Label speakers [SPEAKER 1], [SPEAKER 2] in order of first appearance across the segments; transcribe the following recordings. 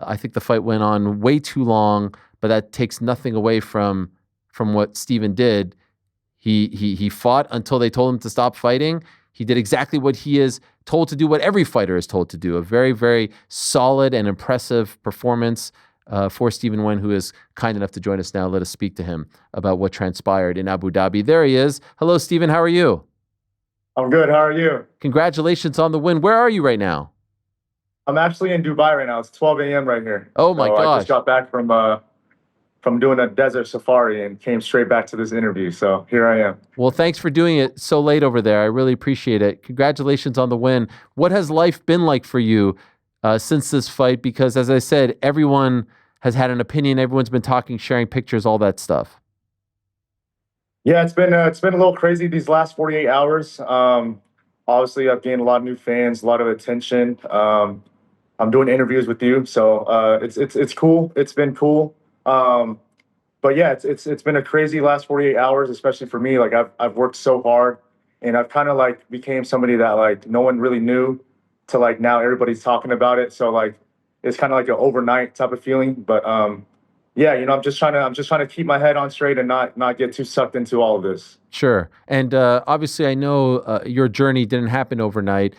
[SPEAKER 1] I think the fight went on way too long, but that takes nothing away from what Steven did. He fought until they told him to stop fighting. He did exactly what he is told to do, what every fighter is told to do. A very, very solid and impressive performance for Steven Nguyen, who is kind enough to join us now. Let us speak to him about what transpired in Abu Dhabi. There he is. Hello, Steven. How are you?
[SPEAKER 2] I'm good. How are you?
[SPEAKER 1] Congratulations on the win. Where are you right now?
[SPEAKER 2] I'm actually in Dubai right now. It's 12 a.m. right here.
[SPEAKER 1] Oh my
[SPEAKER 2] So I just
[SPEAKER 1] gosh.
[SPEAKER 2] got back from doing a desert safari and came straight back to this interview. So here I am.
[SPEAKER 1] Well, thanks for doing it so late over there. I really appreciate it. Congratulations on the win. What has life been like for you since this fight? Because as I said, everyone has had an opinion. Everyone's been talking, sharing pictures, all that stuff.
[SPEAKER 2] Yeah, it's been a little crazy these last 48 hours. Obviously, I've gained a lot of new fans, a lot of attention. I'm doing interviews with you, so it's cool. It's been cool. Um, but yeah, it's been a crazy last 48 hours, especially for me. Like I've worked so hard, and I've kind of like became somebody that like no one really knew, to like now everybody's talking about it. So like it's kind of like an overnight type of feeling. But yeah, I'm just trying to keep my head on straight and not get too sucked into all of this.
[SPEAKER 1] Sure. And obviously, I know your journey didn't happen overnight.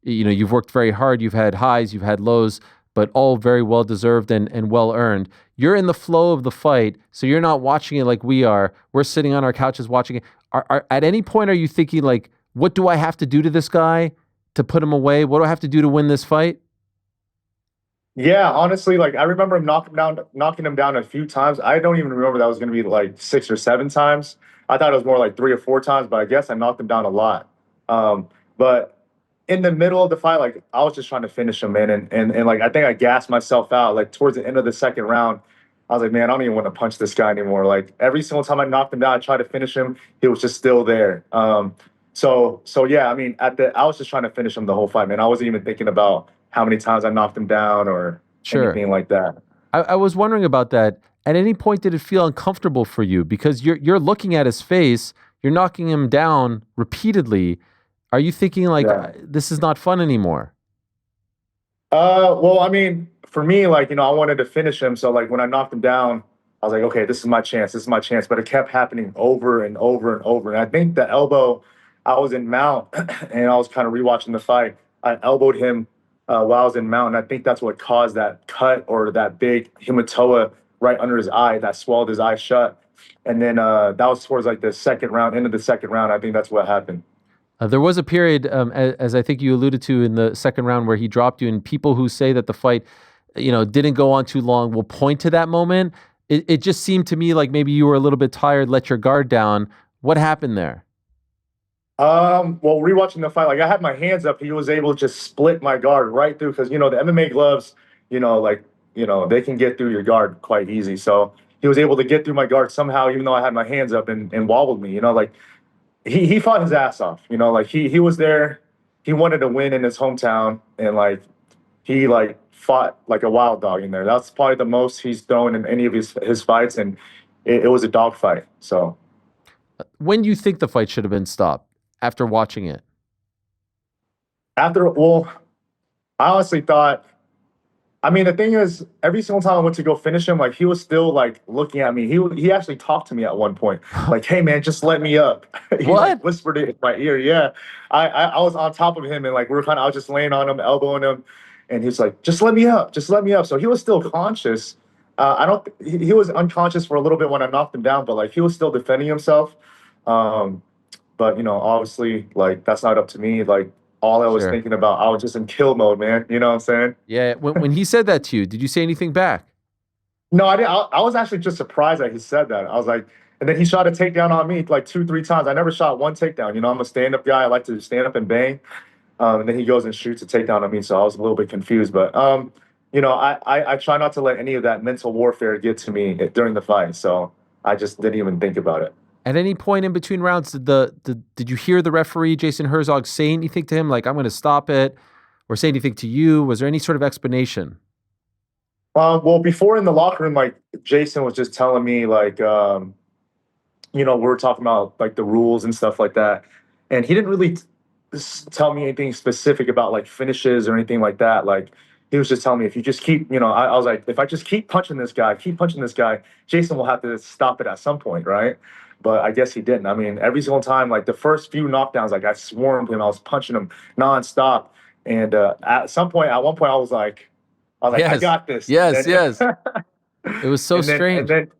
[SPEAKER 1] You've worked very hard. You've had highs, you've had lows, but all very well deserved and well earned. You're in the flow of the fight, so you're not watching it like we are. We're sitting on our couches watching it. At any point, are you thinking, like, what do I have to do to this guy to put him away? What do I have to do to win this fight?
[SPEAKER 2] Yeah, honestly, like I remember him knocking him down a few times. I don't even remember that was going to be like 6 or 7 times. I thought it was more like 3 or 4 times, but I guess I knocked him down a lot. But in the middle of the fight, like I was just trying to finish him, man, and like I think I gassed myself out. Like towards the end of the second round, I was like, man, I don't even want to punch this guy anymore. Like every single time I knocked him down, I tried to finish him. He was just still there. So yeah, I mean, I was just trying to finish him the whole fight, man. I wasn't even thinking about how many times I knocked him down or
[SPEAKER 1] Sure.
[SPEAKER 2] anything like that.
[SPEAKER 1] I was wondering about that. At any point, did it feel uncomfortable for you? Because you're looking at his face, you're knocking him down repeatedly. Are you thinking like
[SPEAKER 2] Yeah.
[SPEAKER 1] this is not fun anymore?
[SPEAKER 2] Well, I mean, for me, like, I wanted to finish him. So like when I knocked him down, I was like, okay, this is my chance. This is my chance. But it kept happening over and over and over. And I think the elbow, I was in mount and I was kind of rewatching the fight. I elbowed him while I was in mount. And I think that's what caused that cut or that big hematoma right under his eye that swallowed his eye shut. And then that was towards like the second round, end of the second round. I think that's what happened.
[SPEAKER 1] There was a period, as I think you alluded to in the second round, where he dropped you, and people who say that the fight, didn't go on too long will point to that moment. It just seemed to me like maybe you were a little bit tired, let your guard down. What happened there?
[SPEAKER 2] Well, rewatching the fight, like I had my hands up, he was able to just split my guard right through because the MMA gloves, like they can get through your guard quite easy. So he was able to get through my guard somehow, even though I had my hands up and wobbled me. Like he fought his ass off. Like he was there, he wanted to win in his hometown, and like he like fought like a wild dog in there. That's probably the most he's thrown in any of his fights, and it was a dog fight. So.
[SPEAKER 1] When do you think the fight should have been stopped after watching it?
[SPEAKER 2] Well, I honestly thought. I mean, the thing is, every single time I went to go finish him, like he was still like looking at me. He actually talked to me at one point, like, "Hey, man, just let me up." He like
[SPEAKER 1] What?
[SPEAKER 2] whispered it in my ear. Yeah, I was on top of him, and like I was just laying on him, elbowing him, and he's like, "Just let me up, just let me up." So he was still conscious. I don't. He was unconscious for a little bit when I knocked him down, but like he was still defending himself. Um, but obviously, like that's not up to me. Like all I was
[SPEAKER 1] Sure.
[SPEAKER 2] thinking about, I was just in kill mode, man. You know what I'm saying?
[SPEAKER 1] Yeah. When he said that to you, did you say anything back?
[SPEAKER 2] No, I didn't. I was actually just surprised that he said that. I was like, and then he shot a takedown on me like two, 3 times. I never shot one takedown. I'm a stand-up guy. I like to stand up and bang. And then he goes and shoots a takedown on me. So I was a little bit confused. But I try not to let any of that mental warfare get to me during the fight. So I just didn't even think about it.
[SPEAKER 1] At any point in between rounds, did you hear the referee Jason Herzog say anything to him, like "I'm going to stop it," or say anything to you? Was there any sort of explanation?
[SPEAKER 2] Well, before in the locker room, like Jason was just telling me, like, we were talking about like the rules and stuff like that, and he didn't really tell me anything specific about like finishes or anything like that. Like he was just telling me, if you just keep, I was like, if I just keep punching this guy, Jason will have to stop it at some point, right? But I guess he didn't. I mean, every single time, like the first few knockdowns, like I swarmed him, I was punching him nonstop. And at one point, I
[SPEAKER 1] Yes.
[SPEAKER 2] got this.
[SPEAKER 1] Yes. Yes. It was so
[SPEAKER 2] And
[SPEAKER 1] strange.
[SPEAKER 2] then,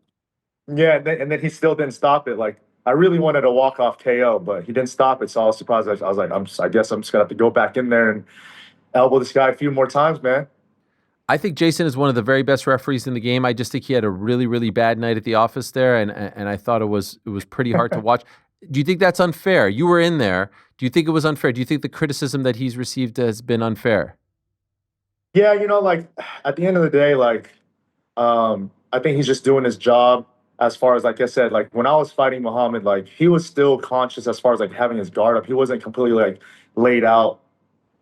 [SPEAKER 2] yeah, and then he still didn't stop it. Like I really wanted a walk off KO, but he didn't stop it. So I was surprised. I was like, I guess I'm just gonna have to go back in there and elbow this guy a few more times, man.
[SPEAKER 1] I think Jason is one of the very best referees in the game. I just think he had a really, really bad night at the office there, and I thought it was pretty hard to watch. Do you think that's unfair? You were in there. Do you think it was unfair? Do you think the criticism that he's received has been unfair?
[SPEAKER 2] Yeah, like at the end of the day, like I think he's just doing his job. As far as like I said, like when I was fighting Muhammad, like he was still conscious as far as like having his guard up. He wasn't completely like laid out,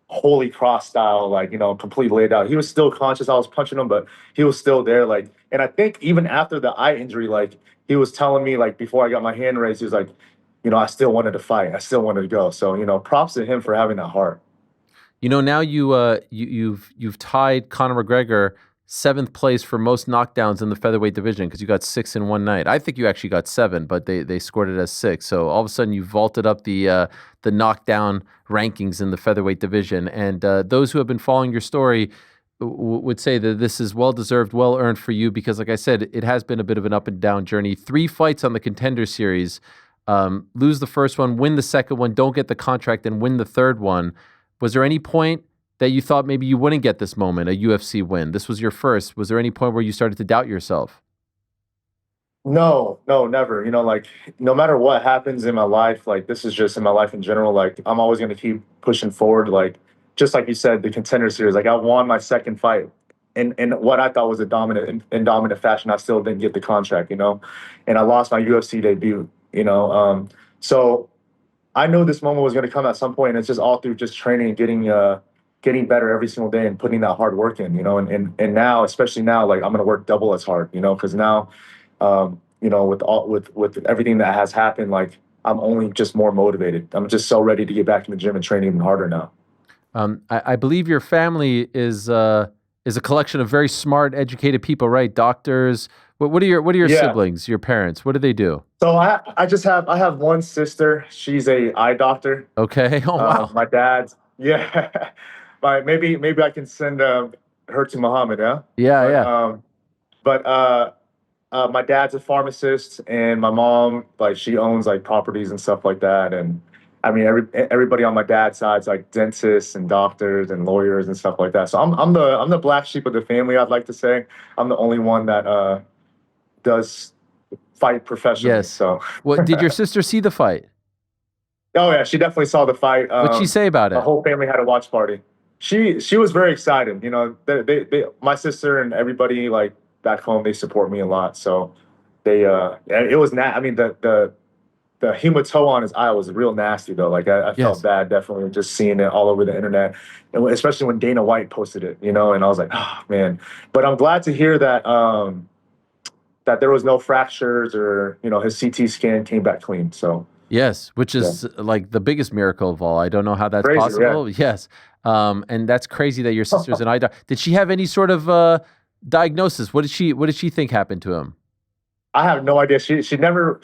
[SPEAKER 2] holy cross style, like completely laid out. He was still conscious. I was punching him, but he was still there. Like, and I think even after the eye injury, like he was telling me, like before I got my hand raised, he was like, I still wanted to fight. I still wanted to go. So props to him for having that heart.
[SPEAKER 1] Now you've tied Conor McGregor seventh place for most knockdowns in the featherweight division because you got six in one night. I think you actually got seven, but they scored it as six. So all of a sudden you vaulted up the knockdown rankings in the featherweight division. And those who have been following your story would say that this is well deserved, well earned for you because, like I said, it has been a bit of an up and down journey. 3 fights on the Contender Series, lose the first one, win the second one, don't get the contract, and win the third one. Was there any point that you thought maybe you wouldn't get this moment, a UFC win? This was your first. Was there any point where you started to doubt yourself?
[SPEAKER 2] No, no, never. Like no matter what happens in my life, like this is just in my life in general, like I'm always going to keep pushing forward. Like just like you said, the Contender Series, like I won my second fight in what I thought was a dominant fashion. I still didn't get the contract, and I lost my UFC debut, so I knew this moment was going to come at some point, and it's just all through just training and getting better every single day and putting that hard work in, and now, especially now, like I'm going to work double as hard, because now, with everything that has happened, like I'm only just more motivated. I'm just so ready to get back in the gym and train even harder now.
[SPEAKER 1] I believe your family is a collection of very smart, educated people, right? Doctors. What are your
[SPEAKER 2] Yeah.
[SPEAKER 1] siblings? Your parents? What do they do?
[SPEAKER 2] So I have one sister. She's a eye doctor.
[SPEAKER 1] Okay. Oh wow.
[SPEAKER 2] My dad's yeah. Maybe I can send her to Muhammad, yeah.
[SPEAKER 1] Yeah.
[SPEAKER 2] But
[SPEAKER 1] Yeah.
[SPEAKER 2] my dad's a pharmacist, and my mom, like, she owns like properties and stuff like that. And I mean, everybody on my dad's side's like dentists and doctors and lawyers and stuff like that. So I'm the black sheep of the family. I'd like to say I'm the only one that does fight professionally.
[SPEAKER 1] Yes.
[SPEAKER 2] So,
[SPEAKER 1] What did your sister see the fight?
[SPEAKER 2] oh yeah, she definitely saw the fight.
[SPEAKER 1] What'd she say about
[SPEAKER 2] The
[SPEAKER 1] it?
[SPEAKER 2] whole family had a watch party. She was very excited. My sister and everybody like back home, they support me a lot. So and it was I mean the hematoma on his eye was real nasty though. Like I felt
[SPEAKER 1] Yes.
[SPEAKER 2] bad definitely just seeing it all over the internet, and especially when Dana White posted it. And I was like, oh man. But I'm glad to hear that there was no fractures, or his CT scan came back clean. So
[SPEAKER 1] Yes, which
[SPEAKER 2] yeah,
[SPEAKER 1] is like the biggest miracle of all. I don't know how that's
[SPEAKER 2] crazy, yeah.
[SPEAKER 1] possible. Yes. And that's crazy that your sister's an eye doctor. Did she have any sort of diagnosis? What did she think happened to him?
[SPEAKER 2] I have no idea. She never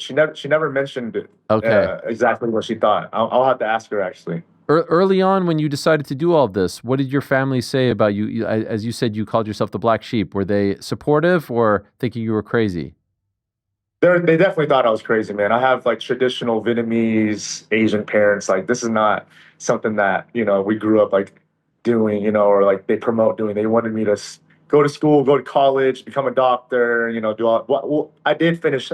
[SPEAKER 2] mentioned it,
[SPEAKER 1] Okay.
[SPEAKER 2] exactly what she thought. I'll have to ask her actually.
[SPEAKER 1] Early on, when you decided to do all of this, what did your family say about you? As you said, you called yourself the black sheep. Were they supportive or thinking you were crazy?
[SPEAKER 2] They definitely thought I was crazy, man. I have like traditional Vietnamese Asian parents. Like this is not something that we grew up like doing, or like they promote doing. They wanted me to go to school, go to college, become a doctor. Do all. Well, I did finish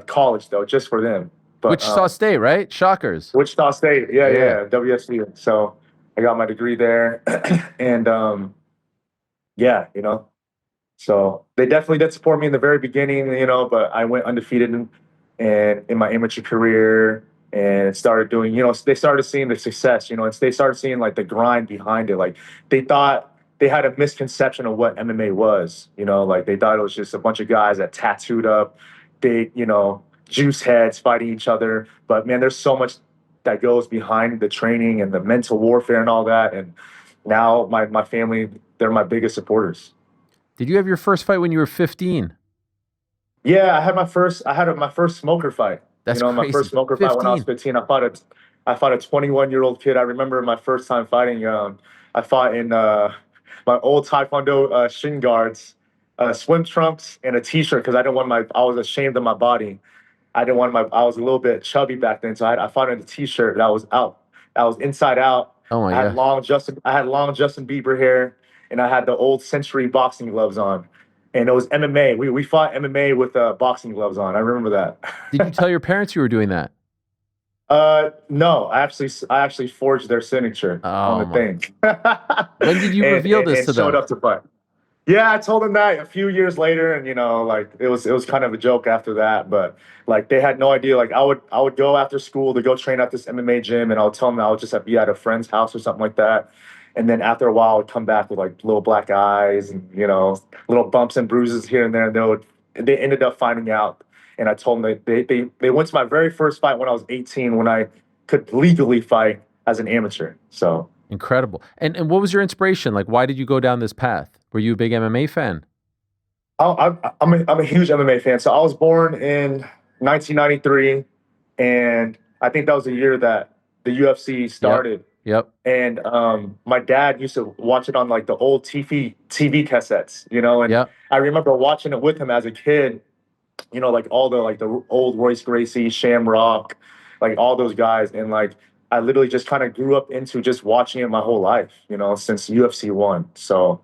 [SPEAKER 2] college though, just for them. But
[SPEAKER 1] Wichita State, right? Shockers.
[SPEAKER 2] Wichita State, yeah,
[SPEAKER 1] Yeah.
[SPEAKER 2] yeah, WSU. So I got my degree there, and yeah, so they definitely did support me in the very beginning, but I went undefeated in my amateur career, and started doing, they started seeing the success, and they started seeing like the grind behind it. Like they thought they had a misconception of what MMA was, like they thought it was just a bunch of guys that tattooed up, big, juice heads fighting each other. But man, there's so much that goes behind the training and the mental warfare and all that. And now my family, they're my biggest supporters.
[SPEAKER 1] Did you have your first fight when you were 15?
[SPEAKER 2] Yeah, I had my first smoker fight.
[SPEAKER 1] That's
[SPEAKER 2] My first
[SPEAKER 1] crazy.
[SPEAKER 2] smoker fight when I was
[SPEAKER 1] 15.
[SPEAKER 2] 15. I fought a 21-year-old kid. I remember my first time fighting. I fought in my old Taekwondo shin guards, swim trunks, and a t-shirt because I was ashamed of my body. I didn't want my I was a little bit chubby back then, so I fought in a t-shirt that was out. I was inside out.
[SPEAKER 1] Oh my God.
[SPEAKER 2] I had long Justin Bieber hair, and I had the old Century boxing gloves on. And it was MMA. We fought MMA with boxing gloves on. I remember that.
[SPEAKER 1] Did you tell your parents you were doing that?
[SPEAKER 2] No, I actually forged their signature on
[SPEAKER 1] Oh
[SPEAKER 2] the
[SPEAKER 1] my.
[SPEAKER 2] thing,
[SPEAKER 1] When did you reveal this
[SPEAKER 2] and
[SPEAKER 1] to
[SPEAKER 2] showed
[SPEAKER 1] them?
[SPEAKER 2] up to fight. Yeah, I told them that a few years later, and like it was kind of a joke after that. But like they had no idea. Like I would go after school to go train at this MMA gym, and I would tell them I would just be at a friend's house or something like that. And then after a while, I'd come back with like little black eyes and little bumps and bruises here and there. And they ended up finding out, and I told them they went to my very first fight when I was 18, when I could legally fight as an amateur. So.
[SPEAKER 1] Incredible. And what was your inspiration? Like, why did you go down this path? Were you a big MMA fan?
[SPEAKER 2] I'm a huge MMA fan. So I was born in 1993, and I think that was the year that the UFC
[SPEAKER 1] Yep.
[SPEAKER 2] started.
[SPEAKER 1] Yep.
[SPEAKER 2] And my dad used to watch it on like the old TV cassettes, and
[SPEAKER 1] Yep.
[SPEAKER 2] I remember watching it with him as a kid. Like all the old Royce Gracie, Shamrock, like all those guys, and like I literally just kind of grew up into just watching it my whole life, since UFC one. So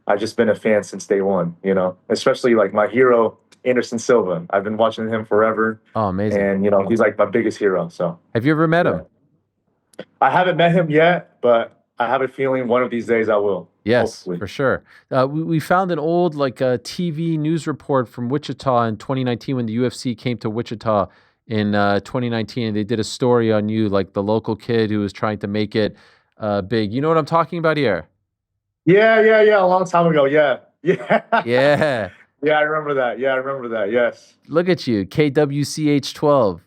[SPEAKER 2] I've just been a fan since day one, especially like my hero, Anderson Silva. I've been watching him forever,
[SPEAKER 1] Oh, amazing.
[SPEAKER 2] and he's like my biggest hero. So
[SPEAKER 1] Have you ever met
[SPEAKER 2] yeah,
[SPEAKER 1] him?
[SPEAKER 2] I haven't met him yet, but I have a feeling one of these days I will.
[SPEAKER 1] Yes,
[SPEAKER 2] Hopefully.
[SPEAKER 1] for sure. We found an old like TV news report from Wichita in 2019 when the UFC came to Wichita in 2019, and they did a story on you, like the local kid who was trying to make it big. You know what I'm talking about here?
[SPEAKER 2] Yeah. A long time ago. Yeah, yeah,
[SPEAKER 1] Yeah.
[SPEAKER 2] yeah. I remember that. Yeah, I remember that. Yes.
[SPEAKER 1] Look at you, KWCH 12.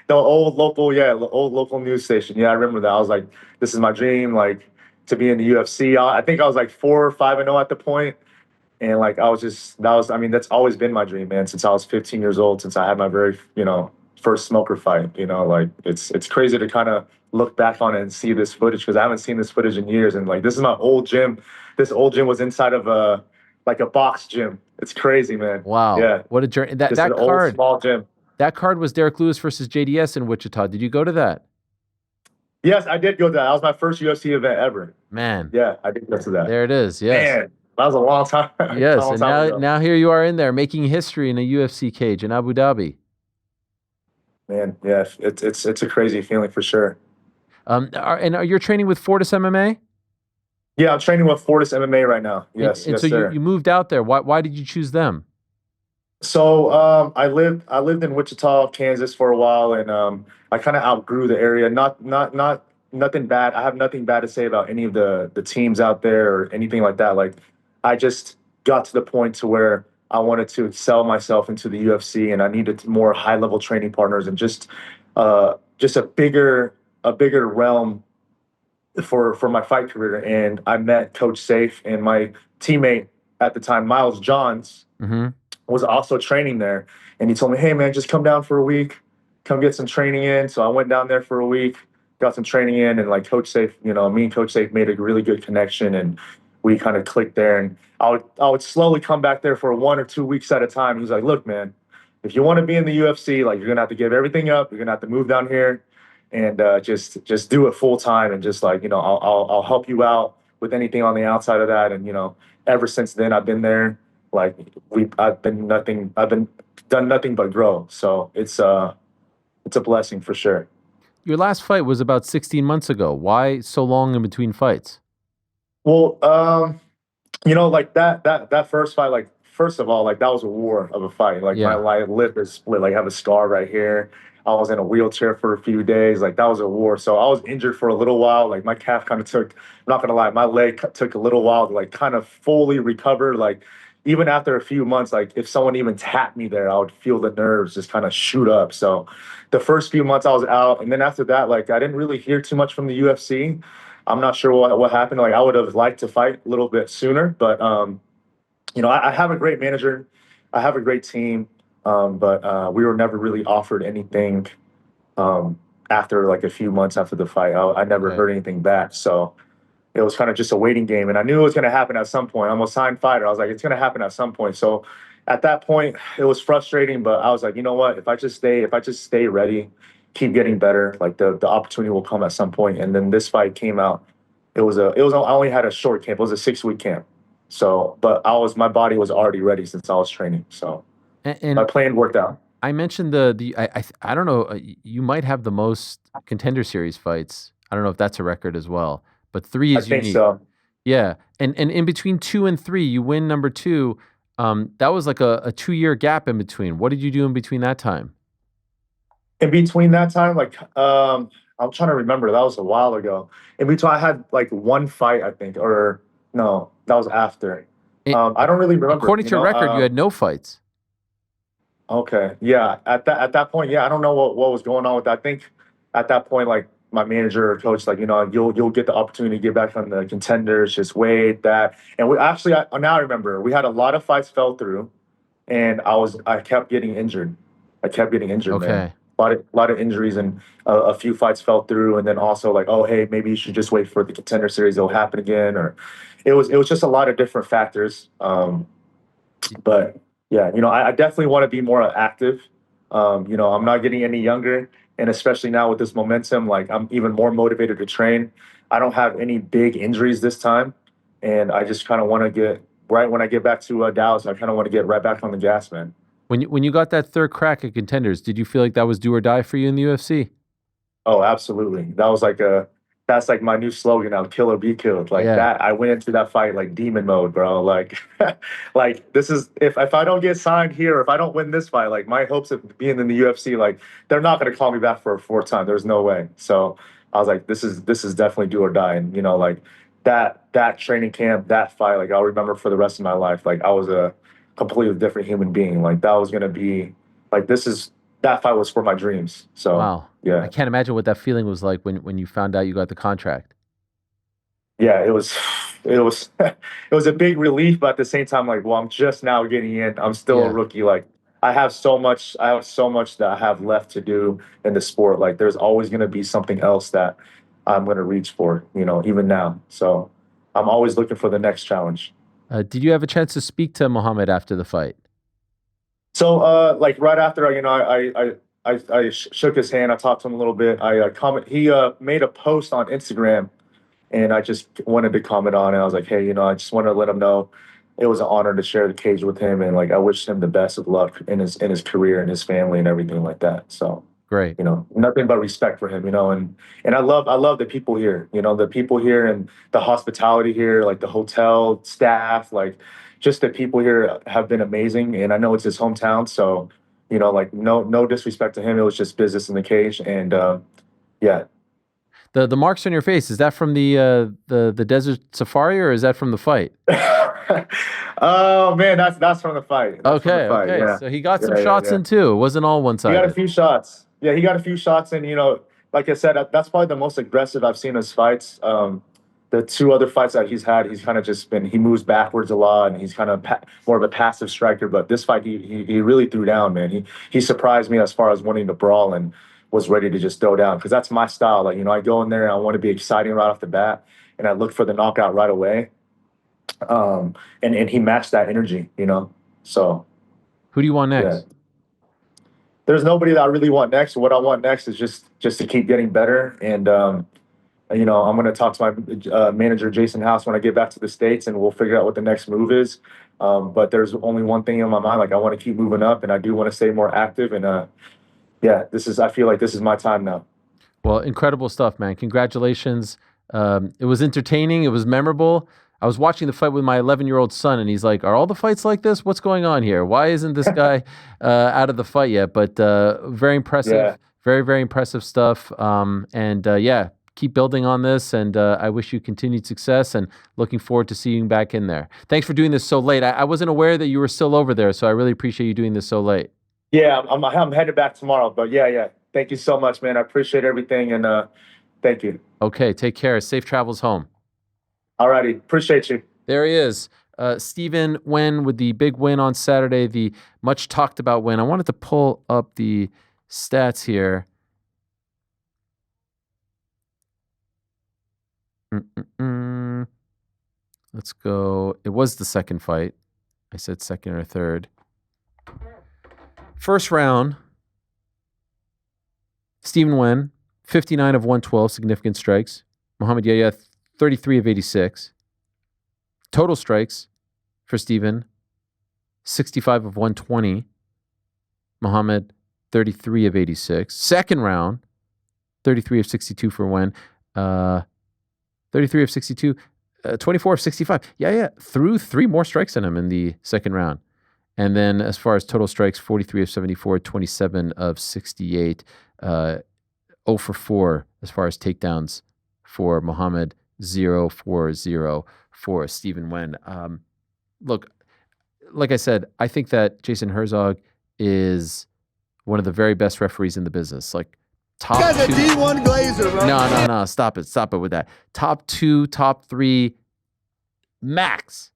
[SPEAKER 2] The old local, yeah, old local news station. Yeah, I remember that. I was like, this is my dream, like to be in the UFC. I think I was like 4 or 5-0 at the point, and like I was just I mean, that's always been my dream, man, since I was 15 years old, since I had my very first smoker fight. Like it's crazy to kind of look back on it and see this footage because I haven't seen this footage in years, and like this is my old gym. This old gym was inside of a box gym. It's crazy, man.
[SPEAKER 1] Wow,
[SPEAKER 2] Yeah,
[SPEAKER 1] what a journey! That
[SPEAKER 2] just an
[SPEAKER 1] that
[SPEAKER 2] old
[SPEAKER 1] card,
[SPEAKER 2] small gym.
[SPEAKER 1] that card was Derek Lewis versus JDS in Wichita. Did you go to that?
[SPEAKER 2] Yes, I did go to that. That was my first UFC event ever.
[SPEAKER 1] Man,
[SPEAKER 2] Yeah, I did go to that.
[SPEAKER 1] there it is. Yes.
[SPEAKER 2] Man, that was a long time,
[SPEAKER 1] Yes,
[SPEAKER 2] long
[SPEAKER 1] and
[SPEAKER 2] time ago.
[SPEAKER 1] now here you are in there making history in a UFC cage in Abu Dhabi.
[SPEAKER 2] Man, yeah, it's a crazy feeling for sure.
[SPEAKER 1] Are you training with Fortis MMA?
[SPEAKER 2] Yeah, I'm training with Fortis MMA right now.
[SPEAKER 1] And,
[SPEAKER 2] Yes,
[SPEAKER 1] and
[SPEAKER 2] yes,
[SPEAKER 1] so you,
[SPEAKER 2] sir.
[SPEAKER 1] you moved out there. Why did you choose them?
[SPEAKER 2] So I lived in Wichita, Kansas for a while, and I kind of outgrew the area. Not nothing bad. I have nothing bad to say about any of the teams out there or anything like that. Like I just got to the point to where I wanted to excel myself into the UFC, and I needed more high level training partners and just a bigger realm for my fight career. And I met Coach Safe and my teammate at the time, Miles Johns,
[SPEAKER 1] Hmm.
[SPEAKER 2] was also training there. And he told me, hey, man, just come down for a week, come get some training in. So I went down there for a week, got some training in, and like Coach Safe, me and Coach Safe made a really good connection, and we kind of clicked there. And I would slowly come back there for 1 or 2 weeks at a time. He's like, look, man, if you want to be in the UFC, like you're gonna have to give everything up. You're gonna have to move down here and just do it full time, and just like I'll help you out with anything on the outside of that. And ever since then I've been there. Like I've been done nothing but grow. So it's a blessing for sure.
[SPEAKER 1] Your last fight was about 16 months ago. Why so long in between fights?
[SPEAKER 2] Well, like that first fight, like first of all, like that was a war of a fight. Like my
[SPEAKER 1] Yeah.
[SPEAKER 2] lip is split. Like I have a scar right here. I was in a wheelchair for a few days. Like that was a war. So I was injured for a little while. Like my calf kind of took. I'm not gonna lie, my leg took a little while to like kind of fully recover. Like even after a few months, like if someone even tapped me there, I would feel the nerves just kind of shoot up. So the first few months I was out, and then after that, like I didn't really hear too much from the UFC. I'm not sure what happened. Like I would have liked to fight a little bit sooner, but I have a great manager, I have a great team, but we were never really offered anything um, after like a few months after the fight. I never
[SPEAKER 1] Okay.
[SPEAKER 2] heard anything back, so it was kind of just a waiting game. And I knew it was going to happen at some point. I'm a signed fighter. I was like, it's going to happen at some point. So at that point, it was frustrating, but I was like, you know what? If I just stay ready, keep getting better, like the opportunity will come at some point. And then this fight came out. I only had a short camp. It was a 6 week camp. So, but my body was already ready since I was training. So my
[SPEAKER 1] And
[SPEAKER 2] plan worked out.
[SPEAKER 1] I mentioned I don't know, you might have the most Contender Series fights. I don't know if that's a record as well, but 3
[SPEAKER 2] I
[SPEAKER 1] is
[SPEAKER 2] think
[SPEAKER 1] unique.
[SPEAKER 2] so.
[SPEAKER 1] Yeah. And in between 2 and 3, you win number 2. That was like a 2-year gap in between. What did you do in between that time?
[SPEAKER 2] In between that time, I'm trying to remember. That was a while ago. In between, I had like one fight, I think, or no, that was after.
[SPEAKER 1] It,
[SPEAKER 2] I don't really remember.
[SPEAKER 1] according to your record, you had no fights.
[SPEAKER 2] Okay, yeah. At that point, yeah, I don't know what was going on with that. I think at that point, like my manager or coach, like you'll get the opportunity to get back on the contenders. Just wait that, and we actually now I remember we had a lot of fights fell through, and I kept getting injured. I kept getting injured, man.
[SPEAKER 1] Okay.
[SPEAKER 2] A lot of injuries, and a few fights fell through, and then also like, oh hey, maybe you should just wait for the contender series. It'll happen again, or it was just a lot of different factors. But yeah, I definitely want to be more active. I'm not getting any younger, and especially now with this momentum, like I'm even more motivated to train. I don't have any big injuries this time, and I just kind of want to get right when I get back to Dallas. I kind of want to get right back on the gas, man.
[SPEAKER 1] When you got that third crack at Contenders, did you feel like that was do or die for you in the UFC?
[SPEAKER 2] Oh, absolutely. That's like my new slogan now, kill or be killed. Like
[SPEAKER 1] Yeah.
[SPEAKER 2] that, I went into that fight like demon mode, bro. Like, like this is if I don't get signed here, if I don't win this fight, like my hopes of being in the UFC, like they're not gonna call me back for a fourth time. There's no way. So I was like, this is definitely do or die. And like that training camp, that fight, like I'll remember for the rest of my life. Like I was a completely different human being. Like that was gonna be like that fight was for my dreams. So
[SPEAKER 1] Wow. I
[SPEAKER 2] yeah.
[SPEAKER 1] can't imagine what that feeling was like when you found out you got the contract.
[SPEAKER 2] Yeah, it was it was a big relief, but at the same time, like, well, I'm just now getting in. I'm still a
[SPEAKER 1] Yeah.
[SPEAKER 2] rookie. Like, I have so much that I have left to do in the sport. Like, there's always going to be something else that I'm going to reach for, even now. So I'm always looking for the next challenge.
[SPEAKER 1] Did you have a chance to speak to Mohammed after the fight?
[SPEAKER 2] So, like right after, I shook his hand. I talked to him a little bit. He made a post on Instagram, and I just wanted to comment on it. I was like, hey, I just wanted to let him know it was an honor to share the cage with him, and like I wish him the best of luck in his career and his family and everything like that. So,
[SPEAKER 1] Great.
[SPEAKER 2] nothing but respect for him, and I love the people here, the people here and the hospitality here, like the hotel staff, like just the people here have been amazing. And I know it's his hometown, so like no disrespect to him. It was just business in the cage, and yeah.
[SPEAKER 1] The marks on your face, is that from the desert safari or is that from the fight?
[SPEAKER 2] Oh man, that's from the fight. That's from the
[SPEAKER 1] Okay,
[SPEAKER 2] fight.
[SPEAKER 1] okay.
[SPEAKER 2] Yeah,
[SPEAKER 1] So he got some
[SPEAKER 2] yeah, yeah,
[SPEAKER 1] shots
[SPEAKER 2] yeah.
[SPEAKER 1] in too. It wasn't all
[SPEAKER 2] He got a
[SPEAKER 1] one-sided.
[SPEAKER 2] few shots. Yeah, he got a few shots, and like I said, that's probably the most aggressive I've seen his fights. The two other fights that he's had, he's kind of just been he moves backwards a lot, and he's kind of more of a passive striker. But this fight, he really threw down, man. He surprised me as far as wanting to brawl and was ready to just throw down because that's my style. Like I go in there and I want to be exciting right off the bat, and I look for the knockout right away. And he matched that energy. So
[SPEAKER 1] Who do you want
[SPEAKER 2] yeah.
[SPEAKER 1] next?
[SPEAKER 2] There's nobody that I really want next. What I want next is just to keep getting better. And I'm going to talk to my manager Jason House when I get back to the States, and we'll figure out what the next move is. But there's only one thing in my mind: like I want to keep moving up, and I do want to stay more active. And yeah, I feel like this is my time now.
[SPEAKER 1] Well, incredible stuff, man. Congratulations. It was entertaining. It was memorable. I was watching the fight with my 11-year-old son, and he's like, "Are all the fights like this? What's going on here? Why isn't this guy out of the fight yet?" But very
[SPEAKER 2] Yeah.
[SPEAKER 1] impressive, very, very impressive stuff. And yeah, keep building on this. And I wish you continued success. And looking forward to seeing you back in there. Thanks for doing this so late. I wasn't aware that you were still over there, so I really appreciate you doing this so late.
[SPEAKER 2] Yeah, I'm headed back tomorrow. But yeah, yeah. Thank you so much, man. I appreciate everything, and Thank you.
[SPEAKER 1] Okay, take care. Safe travels home.
[SPEAKER 2] Alrighty, appreciate you.
[SPEAKER 1] There he is. Stephen Nguyen with the big win on Saturday, the much talked about win. I wanted to pull up the stats here. Let's go. It was the second fight. I said second or third. First round, Stephen Nguyen, 59 of 112, significant strikes. Mohammad Yahya, 33 of 86. Total strikes for Stephen, 65 of 120. Mohammad, 33 of 86. Second round, 33 of 62 for Nguyen. 33 of 62, 24 of 65. Yeah, threw 3 more strikes on him in the second round. And then as far as total strikes, 43 of 74, 27 of 68, 0 for 4 as far as takedowns for Mohammad, 0 for 0 for Stephen Nguyen. Look, like I said, I think that Jason Herzog is one of the very best referees in the business. Like top
[SPEAKER 3] This guy's
[SPEAKER 1] two.
[SPEAKER 3] a D1 Glazer, bro.
[SPEAKER 1] No. Stop it with that. Top 2, top 3, max.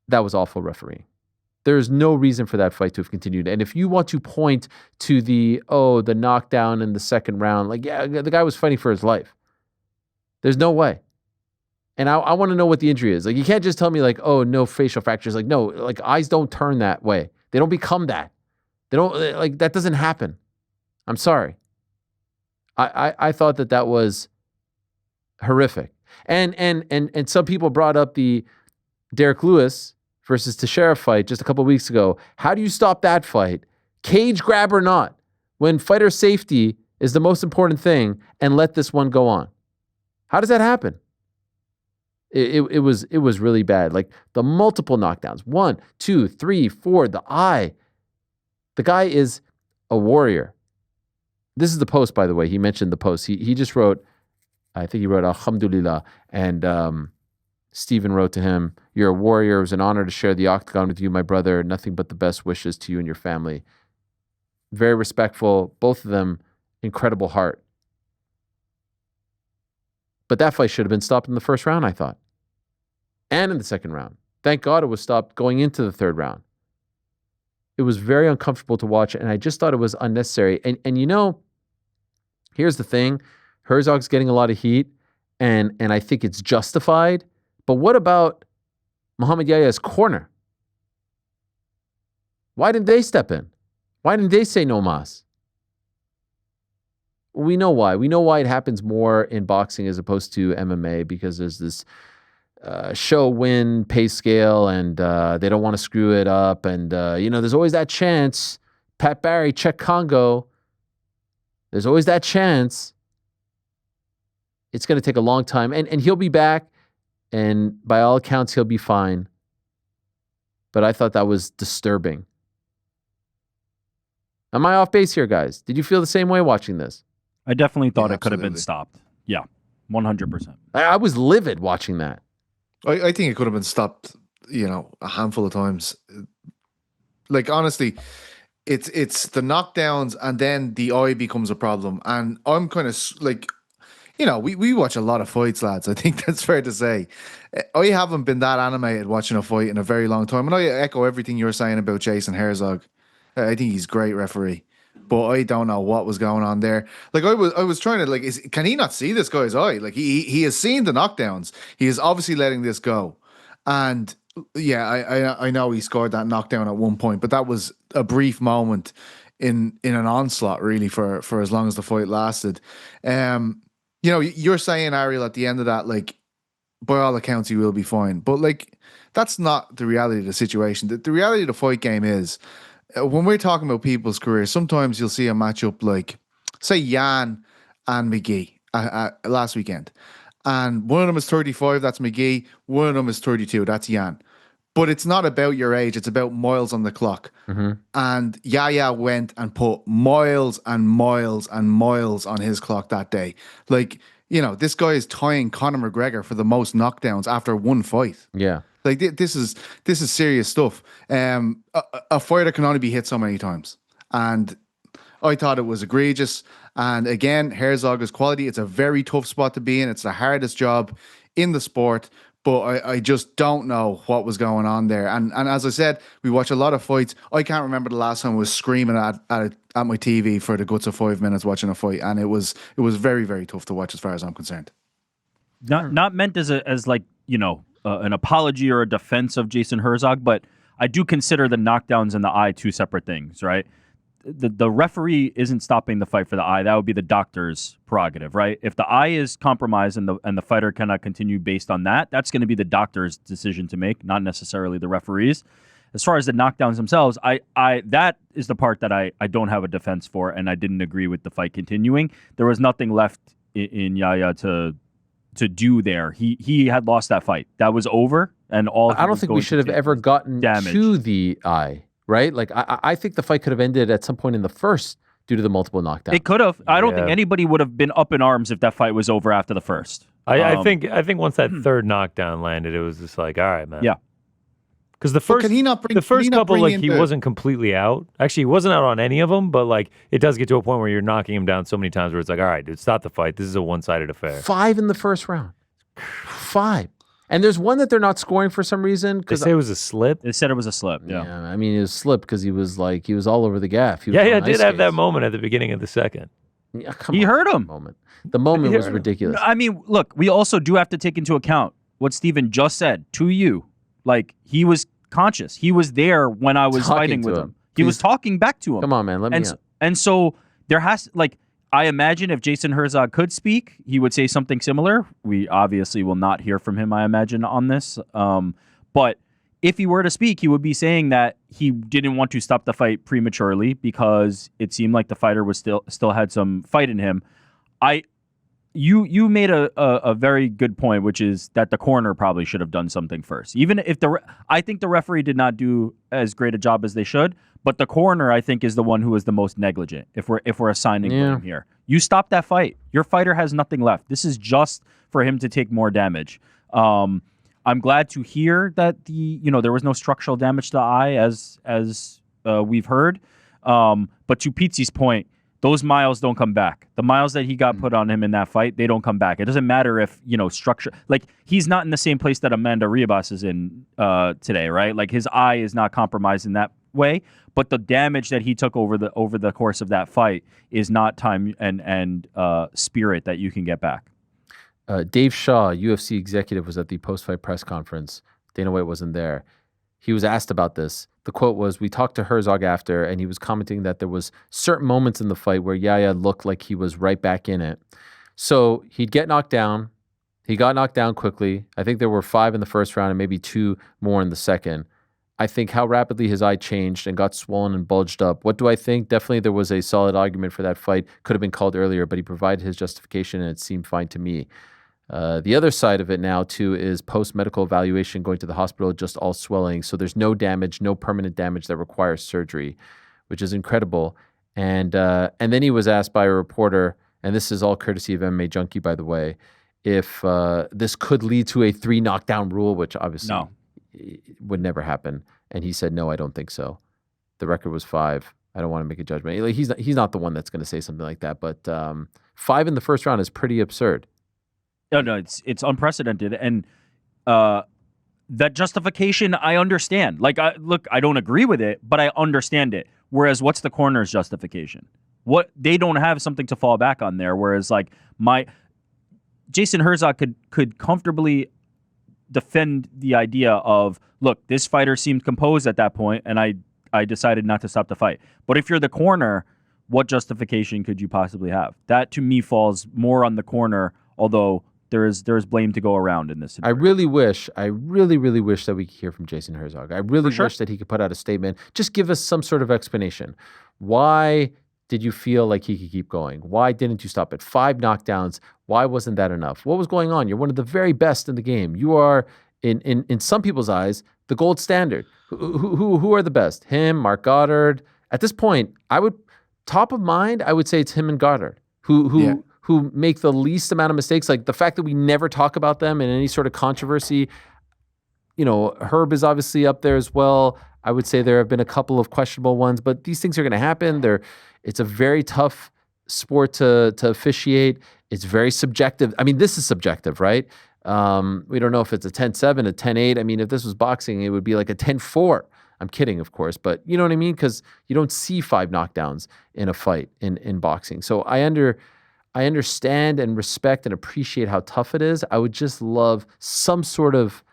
[SPEAKER 1] That was awful refereeing. There's no reason for that fight to have continued. And if you want to point to the knockdown in the second round, like, yeah, the guy was fighting for his life. There's no way. And I want to know what the injury is. Like, you can't just tell me, like, oh, no facial fractures. Like, no, like, eyes don't turn that way. They don't become that. They don't, like, that doesn't happen. I'm sorry. I thought that was horrific. And some people brought up the Derek Lewis versus Teixeira fight just a couple of weeks ago. How do you stop that fight, cage grab or not, when fighter safety is the most important thing, and let this one go on? How does that happen? It was really bad. Like the multiple knockdowns, 1, 2, 3, 4, the eye. The guy is a warrior. This is the post, by the way. He mentioned the post. He just wrote, I think he wrote Alhamdulillah, and Stephen wrote to him, "You're a warrior. It was an honor to share the octagon with you, my brother. Nothing but the best wishes to you and your family." Very respectful. Both of them, incredible heart. But that fight should have been stopped in the first round, I thought. And in the second round. Thank God it was stopped going into the third round. It was very uncomfortable to watch, and I just thought it was unnecessary. And you know, here's the thing. Herzog's getting a lot of heat, and I think it's justified. But what about Mohammad Yahya's corner? Why didn't they step in? Why didn't they say no mas? We know why. We know why it happens more in boxing as opposed to MMA, because there's this show win pay scale, and they don't want to screw it up. And, there's always that chance. Pat Barry, check Congo. There's always that chance. It's going to take a long time. And he'll be back. And by all accounts, he'll be fine. But I thought that was disturbing. Am I off base here, guys? Did you feel the same way watching this?
[SPEAKER 4] I definitely thought it could have been stopped. Yeah, 100%.
[SPEAKER 1] I was livid watching that.
[SPEAKER 5] I think it could have been stopped, a handful of times. Like, honestly, it's the knockdowns, and then the eye becomes a problem. And I'm kind of like, we watch a lot of fights, lads. I think that's fair to say. I haven't been that animated watching a fight in a very long time. And I echo everything you're saying about Jason Herzog. I think he's a great referee. But I don't know what was going on there. Like, I was trying to, can he not see this guy's eye? Like, he has seen the knockdowns. He is obviously letting this go. And yeah, I know he scored that knockdown at one point, but that was a brief moment in an onslaught, really, for as long as the fight lasted. You're saying, Ariel, at the end of that, like, by all accounts, he will be fine. But, like, that's not the reality of the situation. The reality of the fight game is, when we're talking about people's careers, sometimes you'll see a matchup like, say, Yan and McGee last weekend. And one of them is 35, that's McGee. One of them is 32, that's Yan. But it's not about your age, it's about miles on the clock. Mm-hmm. And Yahya went and put miles and miles and miles on his clock that day. Like, this guy is tying Conor McGregor for the most knockdowns after one fight.
[SPEAKER 1] Yeah.
[SPEAKER 5] Like, this is serious stuff. A fighter can only be hit so many times. And I thought it was egregious. And again, Herzog is quality. It's a very tough spot to be in. It's the hardest job in the sport. But I just don't know what was going on there. And as I said, we watch a lot of fights. I can't remember the last time I was screaming at my TV for the guts of 5 minutes watching a fight. And it was very, very tough to watch as far as I'm concerned.
[SPEAKER 4] Not meant as like, an apology or a defense of Jason Herzog, but I do consider the knockdowns and the eye two separate things, right? The referee isn't stopping the fight for the eye. That would be the doctor's prerogative, right? If the eye is compromised and the fighter cannot continue based on that, that's going to be the doctor's decision to make, not necessarily the referee's. As far as the knockdowns themselves, that is the part that I don't have a defense for, and I didn't agree with the fight continuing. There was nothing left in Yahya to do there. He had lost that fight. That was over, and all.
[SPEAKER 1] I don't think we should have ever gotten to the eye. Right? Like, I think the fight could have ended at some point in the first due to the multiple knockdowns.
[SPEAKER 4] It could have. I don't think anybody would have been up in arms if that fight was over after the first.
[SPEAKER 3] I think once that third knockdown landed, it was just like, all right, man.
[SPEAKER 4] Yeah.
[SPEAKER 3] Because the first couple, like, he wasn't completely out. Actually, he wasn't out on any of them, but, like, it does get to a point where you're knocking him down so many times where it's like, all right, dude, stop the fight. This is a one-sided affair.
[SPEAKER 1] 5 in the first round. 5. And there's one that they're not scoring for some reason.
[SPEAKER 3] They say it was a slip?
[SPEAKER 4] They said it was a slip, yeah.
[SPEAKER 1] I mean, it was slip because he was all over the gaff. He
[SPEAKER 3] did have that moment at the beginning of the second.
[SPEAKER 1] Yeah,
[SPEAKER 4] he hurt him.
[SPEAKER 1] The moment was ridiculous.
[SPEAKER 4] I mean, look, we also do have to take into account what Steven just said to you. Like, he was conscious. He was there when I was fighting with him. He was talking back to him.
[SPEAKER 1] Come on, man. Let me out.
[SPEAKER 4] And so there has, like, I imagine if Jason Herzog could speak, he would say something similar. We obviously will not hear from him, I imagine, on this. But if he were to speak, he would be saying that he didn't want to stop the fight prematurely because it seemed like the fighter was still had some fight in him. You made a very good point, which is that the corner probably should have done something first. Even if I think the referee did not do as great a job as they should, but the corner I think is the one who is the most negligent. If we're assigning blame here, you stop that fight. Your fighter has nothing left. This is just for him to take more damage. I'm glad to hear that there was no structural damage to the eye as we've heard. But to Pizzi's point, those miles don't come back. The miles that he got put on him in that fight, they don't come back. It doesn't matter if, structure, like, he's not in the same place that Amanda Ribas is in today, right? Like, his eye is not compromised in that way, but the damage that he took over the course of that fight is not time and spirit that you can get back.
[SPEAKER 1] Dave Shaw, UFC executive, was at the post-fight press conference. Dana White wasn't there. He was asked about this. The quote was, "We talked to Herzog after, and he was commenting that there was certain moments in the fight where Yahya looked like he was right back in it. So he'd get knocked down. He got knocked down quickly. I think there were 5 in the first round and maybe 2 more in the second. I think how rapidly his eye changed and got swollen and bulged up. What do I think? Definitely there was a solid argument for that fight. Could have been called earlier, but he provided his justification, and it seemed fine to me." The other side of it now, too, is post-medical evaluation, going to the hospital, just all swelling. So there's no damage, no permanent damage that requires surgery, which is incredible. And then he was asked by a reporter, and this is all courtesy of MMA Junkie, by the way, if this could lead to a 3 knockdown rule, which obviously would never happen. And he said, no, I don't think so. The record was 5. I don't want to make a judgment. Like, he's not the one that's going to say something like that. But 5 in the first round is pretty absurd.
[SPEAKER 4] No, it's unprecedented, and that justification I understand. Like, I don't agree with it, but I understand it. Whereas, what's the corner's justification? What they don't have something to fall back on there. Whereas, like, Jason Herzog could comfortably defend the idea of, look, this fighter seemed composed at that point, and I decided not to stop the fight. But if you're the corner, what justification could you possibly have? That to me falls more on the corner, although there is blame to go around in this scenario. I really wish that we could hear from Jason Herzog. I really wish that he could put out a statement. Just give us some sort of explanation. Why did you feel like he could keep going? Why didn't you stop it? 5 knockdowns. Why wasn't that enough? What was going on? You're one of the very best in the game. You are, in some people's eyes, the gold standard. Who are the best? Him, Mark Goddard. At this point, top of mind, I would say it's him and Goddard, who make the least amount of mistakes. Like, the fact that we never talk about them in any sort of controversy. Herb is obviously up there as well. I would say there have been a couple of questionable ones, but these things are going to happen.
[SPEAKER 1] It's a very tough sport to officiate. It's very subjective. I mean, this is subjective, right? We don't know if it's a 10-7, a 10-8. I mean, if this was boxing, it would be like a 10-4. I'm kidding, of course, but you know what I mean? Because you don't see 5 knockdowns in a fight in boxing. So I understand and respect and appreciate how tough it is. I would just love some sort of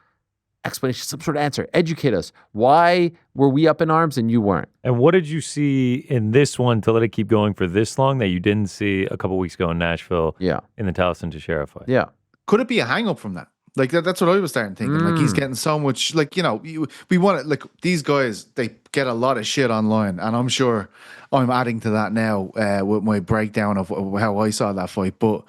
[SPEAKER 1] explanation, some sort of answer. Educate us. Why were we up in arms and you weren't?
[SPEAKER 3] And what did you see in this one to let it keep going for this long that you didn't see a couple weeks ago in Nashville?
[SPEAKER 1] Yeah.
[SPEAKER 3] In the Taliesin Teixeira fight.
[SPEAKER 1] Yeah.
[SPEAKER 5] Could it be a hang up from that? Like that's what I was starting thinking. Like he's getting so much, like, you know, we want it. Like these guys, they get a lot of shit online, and I'm sure I'm adding to that now with my breakdown of how I saw that fight. But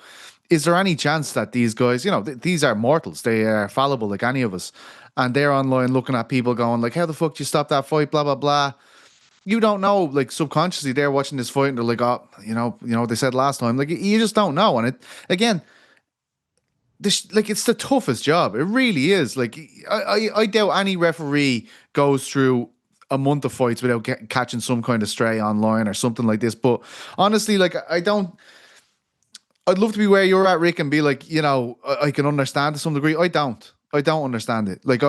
[SPEAKER 5] is there any chance that these guys, you know, these are mortals, they are fallible like any of us, and they're online looking at people going like, how the fuck do you stop that fight? Blah blah blah. You don't know, like subconsciously they're watching this fight and they're like, oh, you know what they said last time. Like you just don't know, and it again. Like it's the toughest job. It really is. Like I doubt any referee goes through a month of fights without catching some kind of stray online or something like this. But honestly, like I'd love to be where you're at, Rick, and be like, you know, I can understand to some degree. I don't understand it. Like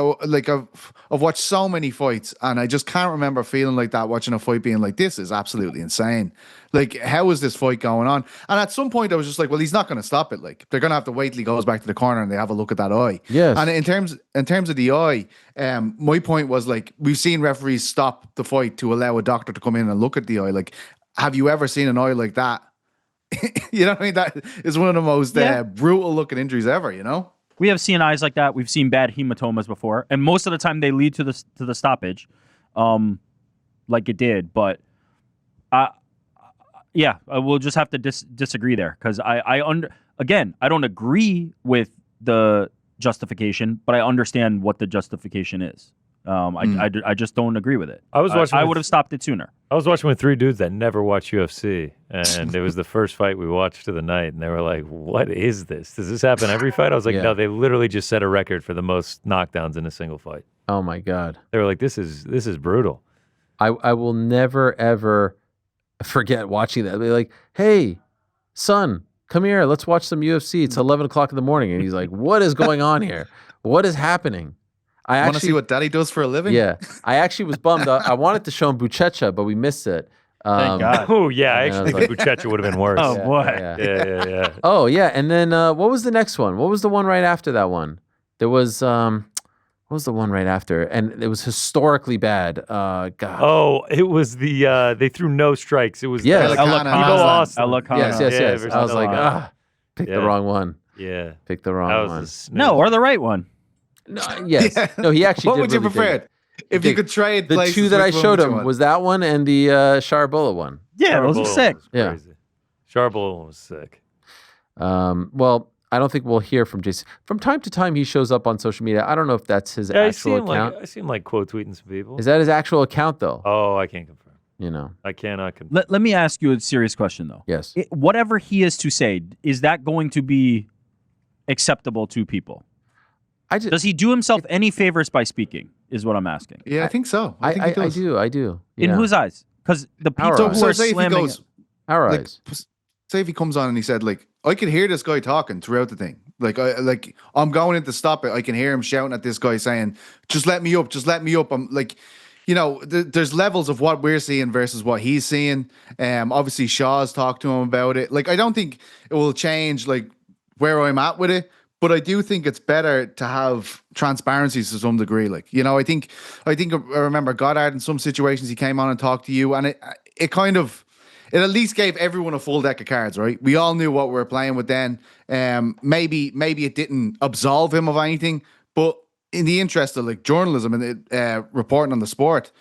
[SPEAKER 5] I've watched so many fights, and I just can't remember feeling like that watching a fight, being like, this is absolutely insane. Like, how is this fight going on? And at some point, I was just like, well, he's not going to stop it. Like, they're going to have to wait till he goes back to the corner and they have a look at that eye.
[SPEAKER 1] Yes.
[SPEAKER 5] And in terms of the eye, my point was like, we've seen referees stop the fight to allow a doctor to come in and look at the eye. Like, have you ever seen an eye like that? You know what I mean? That is one of the most brutal looking injuries ever. You know.
[SPEAKER 4] We have seen eyes like that. We've seen bad hematomas before, and most of the time they lead to the stoppage, like it did. But we'll just have to disagree there, because I don't agree with the justification, but I understand what the justification is. I just don't agree with it. I would have stopped it sooner.
[SPEAKER 3] I was watching with 3 dudes that never watch UFC, and it was the first fight we watched of the night, and they were like, what is this? Does this happen every fight? I was like, no, they literally just set a record for the most knockdowns in a single fight.
[SPEAKER 1] Oh my God.
[SPEAKER 3] They were like, this is brutal.
[SPEAKER 1] I will never, ever forget watching that. They'll be like, hey, son, come here. Let's watch some UFC. It's 11 o'clock in the morning. And he's like, what is going on here? What is happening? I
[SPEAKER 5] want to see what Daddy does for a living?
[SPEAKER 1] Yeah. I actually was bummed. I wanted to show him Buchecha, but we missed it.
[SPEAKER 4] Thank God.
[SPEAKER 3] Oh, yeah. I actually think Buchecha would have been worse.
[SPEAKER 4] Oh, boy.
[SPEAKER 3] Yeah.
[SPEAKER 1] Oh, yeah. And then what was the next one? What was the one right after that one? There was... what was the one right after? And it was historically bad. God.
[SPEAKER 3] Oh, it was the they threw no strikes. It was
[SPEAKER 1] yes.
[SPEAKER 3] Yes.
[SPEAKER 1] I was like, picked the wrong one.
[SPEAKER 3] Yeah.
[SPEAKER 1] Picked the wrong one.
[SPEAKER 4] No, or the right one.
[SPEAKER 1] No, yes. Yeah. No, he actually
[SPEAKER 5] what
[SPEAKER 1] did
[SPEAKER 5] would you
[SPEAKER 1] really
[SPEAKER 5] prefer? If you could trade
[SPEAKER 1] the
[SPEAKER 5] places,
[SPEAKER 1] two that I showed him
[SPEAKER 5] one?
[SPEAKER 1] was that one and the Sharbullah one.
[SPEAKER 4] Yeah, those are sick.
[SPEAKER 1] Yeah.
[SPEAKER 3] Sharbullah was sick.
[SPEAKER 1] Well, I don't think we'll hear from Jason. From time to time, he shows up on social media. I don't know if that's his actual account.
[SPEAKER 3] I see him like quote tweeting some people.
[SPEAKER 1] Is that his actual account, though?
[SPEAKER 3] Oh, I can't confirm.
[SPEAKER 1] You know.
[SPEAKER 3] I cannot confirm.
[SPEAKER 4] Let me ask you a serious question, though.
[SPEAKER 1] Yes.
[SPEAKER 4] Whatever he is to say, is that going to be acceptable to people? Does he do himself any favors by speaking, is what I'm asking.
[SPEAKER 5] Yeah, I think so. I
[SPEAKER 1] do. Yeah.
[SPEAKER 4] In whose eyes? Because the people who are slamming...
[SPEAKER 1] Our eyes.
[SPEAKER 5] Say if he comes on and he said, like, I can hear this guy talking throughout the thing. Like I'm going in to stop it. I can hear him shouting at this guy saying, just let me up, just let me up. I'm like, you know, there's levels of what we're seeing versus what he's seeing. Obviously Shaw's talked to him about it. Like, I don't think it will change like where I'm at with it, but I do think it's better to have transparency to some degree. Like, you know, I think I remember Goddard in some situations he came on and talked to you, and it kind of, it at least gave everyone a full deck of cards, right? We all knew what we were playing with then. Maybe it didn't absolve him of anything, but in the interest of like journalism and reporting on the sport,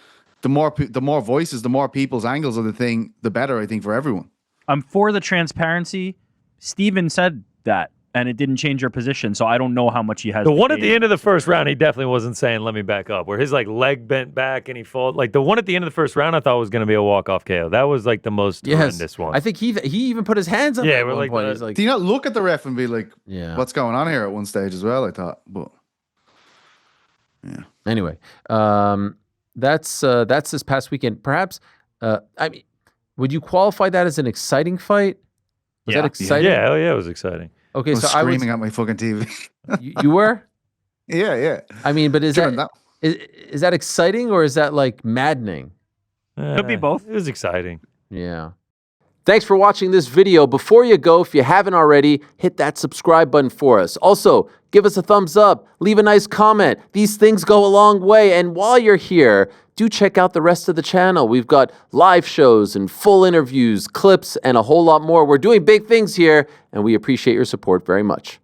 [SPEAKER 5] the more voices, the more people's angles of the thing, the better, I think, for everyone.
[SPEAKER 4] I'm for the transparency. Steven said that, and it didn't change your position, so I don't know how much he has.
[SPEAKER 3] The one at the end of the first round, he definitely wasn't saying, let me back up, where his like leg bent back and he fall. Like the one at the end of the first round, I thought was going to be a walk-off KO. That was like the most horrendous one.
[SPEAKER 1] I think he even put his hands up at one point. He's like,
[SPEAKER 5] do you not look at the ref and be like, what's going on here at one stage as well, I thought. But yeah. Anyway,
[SPEAKER 1] that's this past weekend. Perhaps, I mean, Would you qualify that as an exciting fight? Was that exciting?
[SPEAKER 3] Yeah, it was exciting.
[SPEAKER 1] Okay,
[SPEAKER 5] I was
[SPEAKER 1] so
[SPEAKER 5] screaming at my fucking TV.
[SPEAKER 1] You were?
[SPEAKER 5] Yeah.
[SPEAKER 1] I mean, but is that exciting or is that like maddening?
[SPEAKER 4] Could be both.
[SPEAKER 3] It was exciting.
[SPEAKER 1] Yeah. Thanks for watching this video. Before you go, if you haven't already, hit that subscribe button for us. Also, give us a thumbs up, leave a nice comment. These things go a long way. And while you're here, do check out the rest of the channel. We've got live shows and full interviews, clips, and a whole lot more. We're doing big things here, and we appreciate your support very much.